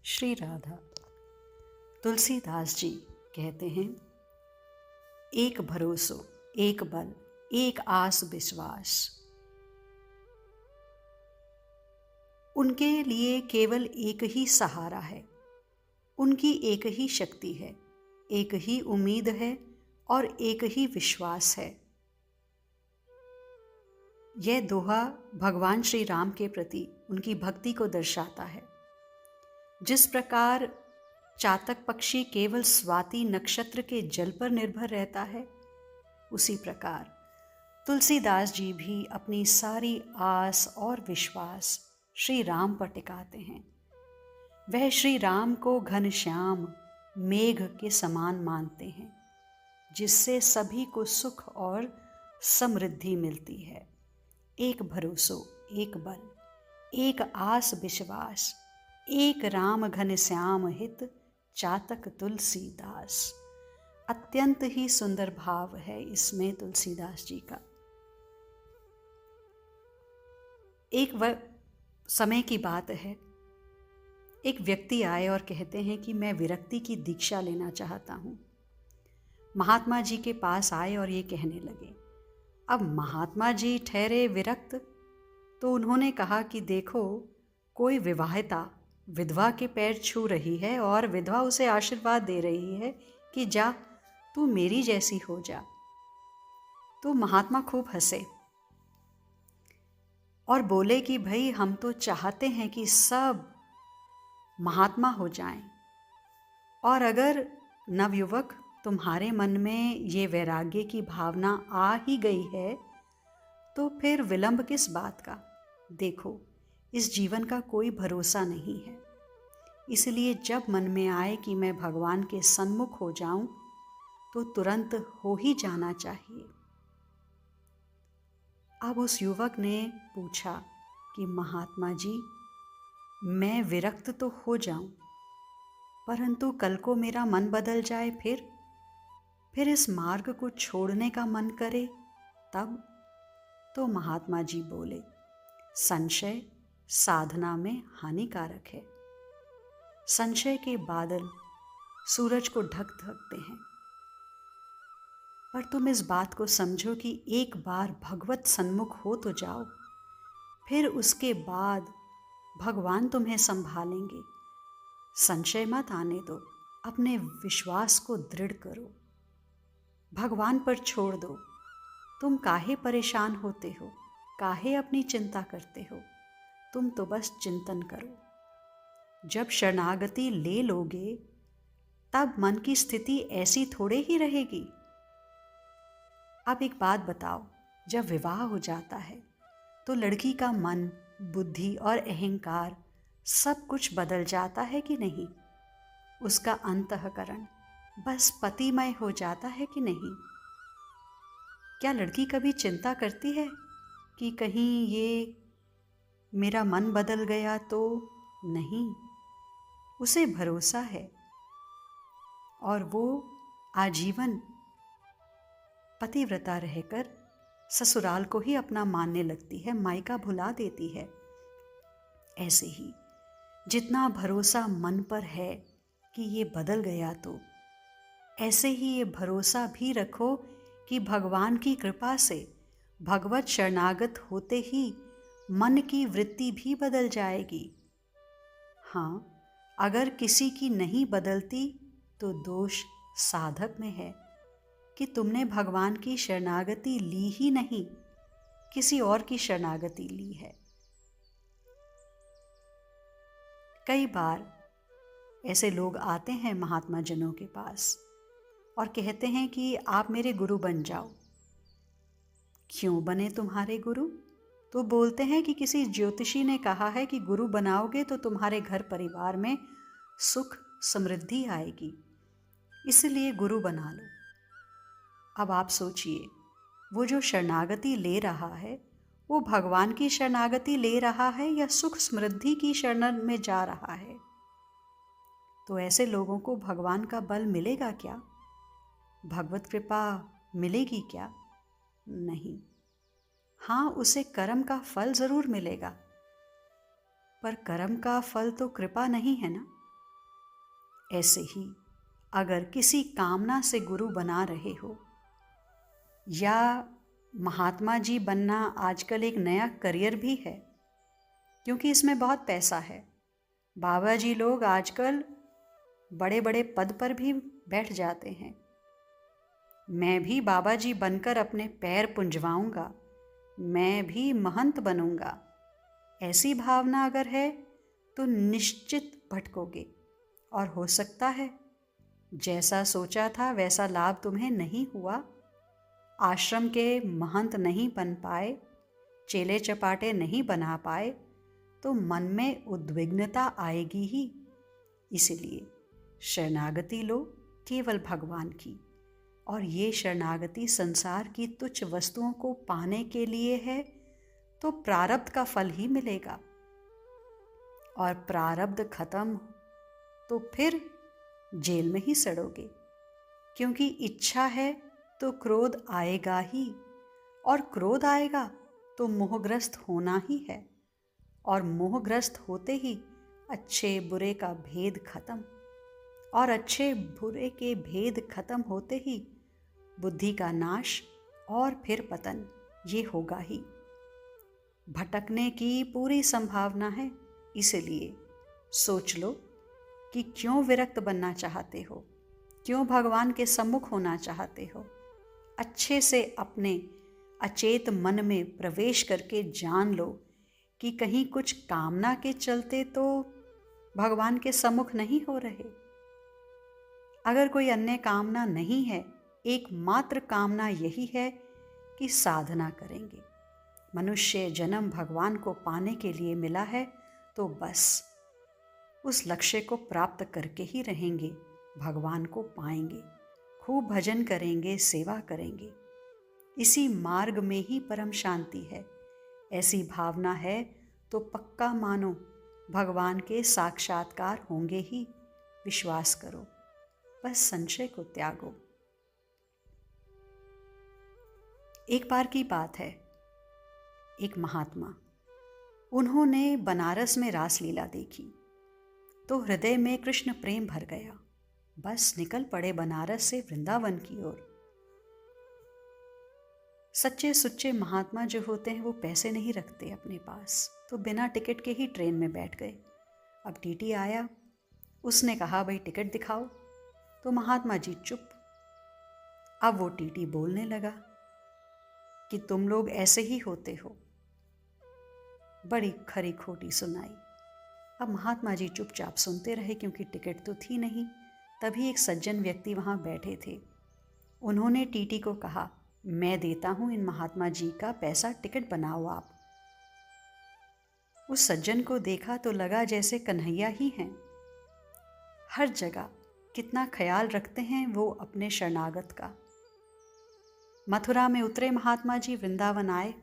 श्री राधा। तुलसीदास जी कहते हैं, एक भरोसो, एक बल, एक आस विश्वास। उनके लिए केवल एक ही सहारा है, उनकी एक ही शक्ति है, एक ही उम्मीद है और एक ही विश्वास है। यह दोहा भगवान श्री राम के प्रति उनकी भक्ति को दर्शाता है। जिस प्रकार चातक पक्षी केवल स्वाति नक्षत्र के जल पर निर्भर रहता है, उसी प्रकार तुलसीदास जी भी अपनी सारी आस और विश्वास श्री राम पर टिकाते हैं। वह श्री राम को घनश्याम मेघ के समान मानते हैं, जिससे सभी को सुख और समृद्धि मिलती है। एक भरोसो, एक बल, एक आस विश्वास, एक राम घनश्याम हित, चातक तुलसीदास। अत्यंत ही सुंदर भाव है इसमें तुलसीदास जी का। एक समय की बात है, एक व्यक्ति आए और कहते हैं कि मैं विरक्ति की दीक्षा लेना चाहता हूँ। महात्मा जी के पास आए और ये कहने लगे। अब महात्मा जी ठहरे विरक्त, तो उन्होंने कहा कि देखो, कोई विवाहिता विधवा के पैर छू रही है और विधवा उसे आशीर्वाद दे रही है कि जा, तू मेरी जैसी हो जा। तो महात्मा खूब हंसे और बोले कि भाई, हम तो चाहते हैं कि सब महात्मा हो जाएं, और अगर नवयुवक तुम्हारे मन में ये वैराग्य की भावना आ ही गई है, तो फिर विलंब किस बात का। देखो, इस जीवन का कोई भरोसा नहीं है, इसलिए जब मन में आए कि मैं भगवान के सन्मुख हो जाऊं, तो तुरंत हो ही जाना चाहिए। अब उस युवक ने पूछा कि महात्मा जी, मैं विरक्त तो हो जाऊं, परंतु कल को मेरा मन बदल जाए, फिर इस मार्ग को छोड़ने का मन करे, तब। तो महात्मा जी बोले, संशय साधना में हानिकारक है। संशय के बादल सूरज को ढक सकते हैं, पर तुम इस बात को समझो कि एक बार भगवत सन्मुख हो तो जाओ, फिर उसके बाद भगवान तुम्हें संभालेंगे। संशय मत आने दो, अपने विश्वास को दृढ़ करो, भगवान पर छोड़ दो। तुम काहे परेशान होते हो, काहे अपनी चिंता करते हो, तुम तो बस चिंतन करो। जब शरणागति ले लोगे, तब मन की स्थिति ऐसी थोड़े ही रहेगी। अब एक बात बताओ, जब विवाह हो जाता है तो लड़की का मन, बुद्धि और अहंकार सब कुछ बदल जाता है कि नहीं? उसका अंतःकरण बस पतिमय हो जाता है कि नहीं? क्या लड़की कभी चिंता करती है कि कहीं ये मेरा मन बदल गया तो? नहीं, उसे भरोसा है और वो आजीवन पतिव्रता रहकर ससुराल को ही अपना मानने लगती है, मायका भुला देती है। ऐसे ही जितना भरोसा मन पर है कि ये बदल गया, तो ऐसे ही ये भरोसा भी रखो कि भगवान की कृपा से भगवत शरणागत होते ही मन की वृत्ति भी बदल जाएगी। हाँ, अगर किसी की नहीं बदलती तो दोष साधक में है कि तुमने भगवान की शरणागति ली ही नहीं, किसी और की शरणागति ली है। कई बार ऐसे लोग आते हैं महात्मा जनों के पास और कहते हैं कि आप मेरे गुरु बन जाओ। क्यों बने तुम्हारे गुरु? तो बोलते हैं कि किसी ज्योतिषी ने कहा है कि गुरु बनाओगे तो तुम्हारे घर परिवार में सुख समृद्धि आएगी, इसलिए गुरु बना लो। अब आप सोचिए, वो जो शरणागति ले रहा है, वो भगवान की शरणागति ले रहा है या सुख समृद्धि की शरण में जा रहा है? तो ऐसे लोगों को भगवान का बल मिलेगा क्या? भगवत कृपा मिलेगी क्या? नहीं। हाँ, उसे कर्म का फल जरूर मिलेगा, पर कर्म का फल तो कृपा नहीं है ना। ऐसे ही अगर किसी कामना से गुरु बना रहे हो, या महात्मा जी बनना आजकल एक नया करियर भी है, क्योंकि इसमें बहुत पैसा है। बाबा जी लोग आजकल बड़े बड़े पद पर भी बैठ जाते हैं। मैं भी बाबा जी बनकर अपने पैर पुंजवाऊंगा, मैं भी महंत बनूंगा, ऐसी भावना अगर है तो निश्चित भटकोगे। और हो सकता है जैसा सोचा था वैसा लाभ तुम्हें नहीं हुआ, आश्रम के महंत नहीं बन पाए, चेले चपाटे नहीं बना पाए, तो मन में उद्विग्नता आएगी ही। इसीलिए शरणागति लो केवल भगवान की, और ये शरणागति संसार की तुच्छ वस्तुओं को पाने के लिए है, तो प्रारब्ध का फल ही मिलेगा। और प्रारब्ध खत्म तो फिर जेल में ही सड़ोगे, क्योंकि इच्छा है तो क्रोध आएगा ही, और क्रोध आएगा तो मोहग्रस्त होना ही है, और मोहग्रस्त होते ही अच्छे बुरे का भेद खत्म, और अच्छे बुरे के भेद खत्म होते ही बुद्धि का नाश और फिर पतन, ये होगा ही। भटकने की पूरी संभावना है। इसलिए सोच लो कि क्यों विरक्त बनना चाहते हो, क्यों भगवान के सम्मुख होना चाहते हो। अच्छे से अपने अचेत मन में प्रवेश करके जान लो कि कहीं कुछ कामना के चलते तो भगवान के सम्मुख नहीं हो रहे। अगर कोई अन्य कामना नहीं है, एकमात्र कामना यही है कि साधना करेंगे। मनुष्य जन्म भगवान को पाने के लिए मिला है, तो बस उस लक्ष्य को प्राप्त करके ही रहेंगे, भगवान को पाएंगे, खूब भजन करेंगे, सेवा करेंगे। इसी मार्ग में ही परम शांति है। ऐसी भावना है तो पक्का मानो भगवान के साक्षात्कार होंगे ही। विश्वास करो, बस संशय को त्यागो। एक बार की बात है, एक महात्मा, उन्होंने बनारस में रासलीला देखी तो हृदय में कृष्ण प्रेम भर गया। बस निकल पड़े बनारस से वृंदावन की ओर। सच्चे सुच्चे महात्मा जो होते हैं वो पैसे नहीं रखते अपने पास, तो बिना टिकट के ही ट्रेन में बैठ गए। अब टीटी आया, उसने कहा भाई टिकट दिखाओ, तो महात्मा जी चुप। अब वो टीटी बोलने लगा कि तुम लोग ऐसे ही होते हो। बड़ी खरी खोटी सुनाई। अब महात्मा जी चुपचाप सुनते रहे, क्योंकि टिकट तो थी नहीं। तभी एक सज्जन व्यक्ति वहाँ बैठे थे। उन्होंने टीटी को कहा, मैं देता हूँ इन महात्मा जी का पैसा, टिकट बनाओ आप। उस सज्जन को देखा तो लगा जैसे कन्हैया ही हैं। हर जगह कितना ख्याल रखते हैं वो अपने शरणागत का। मथुरा में उतरे महात्मा जी, वृंदावन आए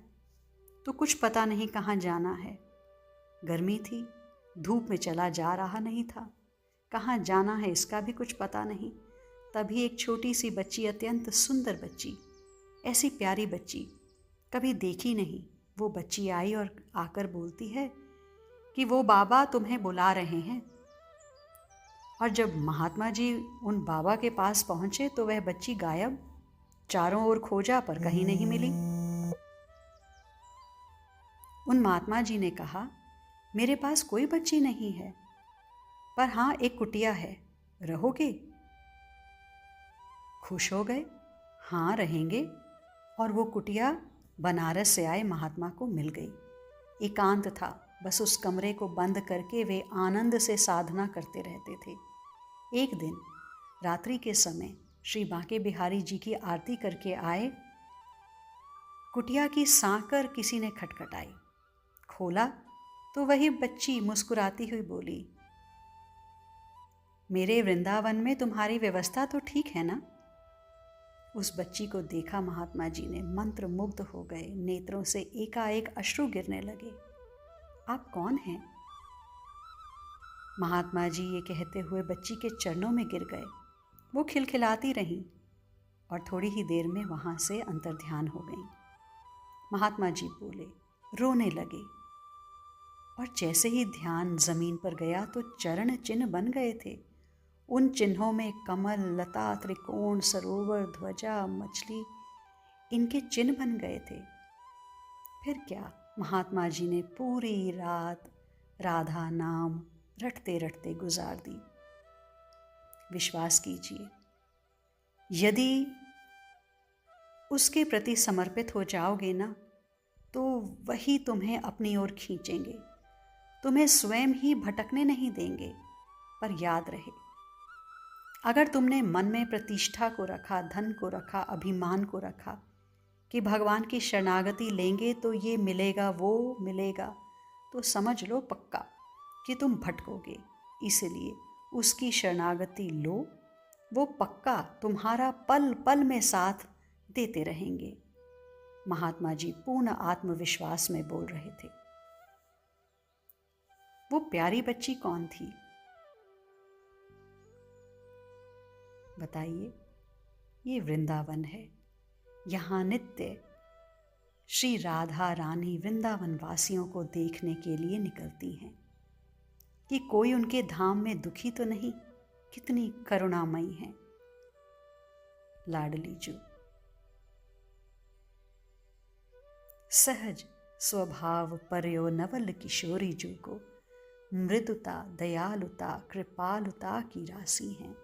तो कुछ पता नहीं कहाँ जाना है। गर्मी थी, धूप में चला जा रहा नहीं था, कहाँ जाना है इसका भी कुछ पता नहीं। तभी एक छोटी सी बच्ची, अत्यंत सुंदर बच्ची, ऐसी प्यारी बच्ची कभी देखी नहीं, वो बच्ची आई और आकर बोलती है कि वो बाबा तुम्हें बुला रहे हैं। और जब महात्मा जी उन बाबा के पास पहुंचे तो वह बच्ची गायब। चारों ओर खोजा पर कहीं नहीं मिली। उन महात्मा जी ने कहा, मेरे पास कोई बच्ची नहीं है, पर हाँ एक कुटिया है, रहोगे? खुश हो गए, हाँ रहेंगे। और वो कुटिया बनारस से आए महात्मा को मिल गई। एकांत था, बस उस कमरे को बंद करके वे आनंद से साधना करते रहते थे। एक दिन रात्रि के समय श्री बांके बिहारी जी की आरती करके आए। कुटिया की सांकर किसी ने खटखटाई। खोला तो वही बच्ची मुस्कुराती हुई बोली, मेरे वृंदावन में तुम्हारी व्यवस्था तो ठीक है ना? उस बच्ची को देखा महात्मा जी ने, मंत्र मुग्ध हो गए, नेत्रों से एकाएक अश्रु गिरने लगे। आप कौन हैं? महात्मा जी ये कहते हुए बच्ची के चरणों में गिर गए। वो खिलखिलाती रहीं और थोड़ी ही देर में वहाँ से अंतर्ध्यान हो गई। महात्मा जी बोले, रोने लगे, और जैसे ही ध्यान जमीन पर गया तो चरण चिन्ह बन गए थे। उन चिन्हों में कमल, लता, त्रिकोण, सरोवर, ध्वजा, मछली, इनके चिन्ह बन गए थे। फिर क्या, महात्मा जी ने पूरी रात राधा नाम रटते रटते गुजार दी। विश्वास कीजिए, यदि उसके प्रति समर्पित हो जाओगे ना, तो वही तुम्हें अपनी ओर खींचेंगे, तुम्हें स्वयं ही भटकने नहीं देंगे। पर याद रहे, अगर तुमने मन में प्रतिष्ठा को रखा, धन को रखा, अभिमान को रखा कि भगवान की शरणागति लेंगे तो ये मिलेगा, वो मिलेगा, तो समझ लो पक्का कि तुम भटकोगे। इसलिए उसकी शरणागति लो, वो पक्का तुम्हारा पल पल में साथ देते रहेंगे। महात्मा जी पूर्ण आत्मविश्वास में बोल रहे थे। वो प्यारी बच्ची कौन थी बताइए? ये वृंदावन है। यहाँ नित्य श्री राधा रानी वृंदावन वासियों को देखने के लिए निकलती हैं कि कोई उनके धाम में दुखी तो नहीं। कितनी करुणामयी हैं लाडली जो। सहज स्वभाव पर्यो नवल किशोरी जो को मृदुता, दयालुता, कृपालुता की राशि हैं।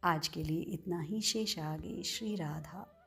आज के लिए इतना ही। शेष आगे। श्री राधा।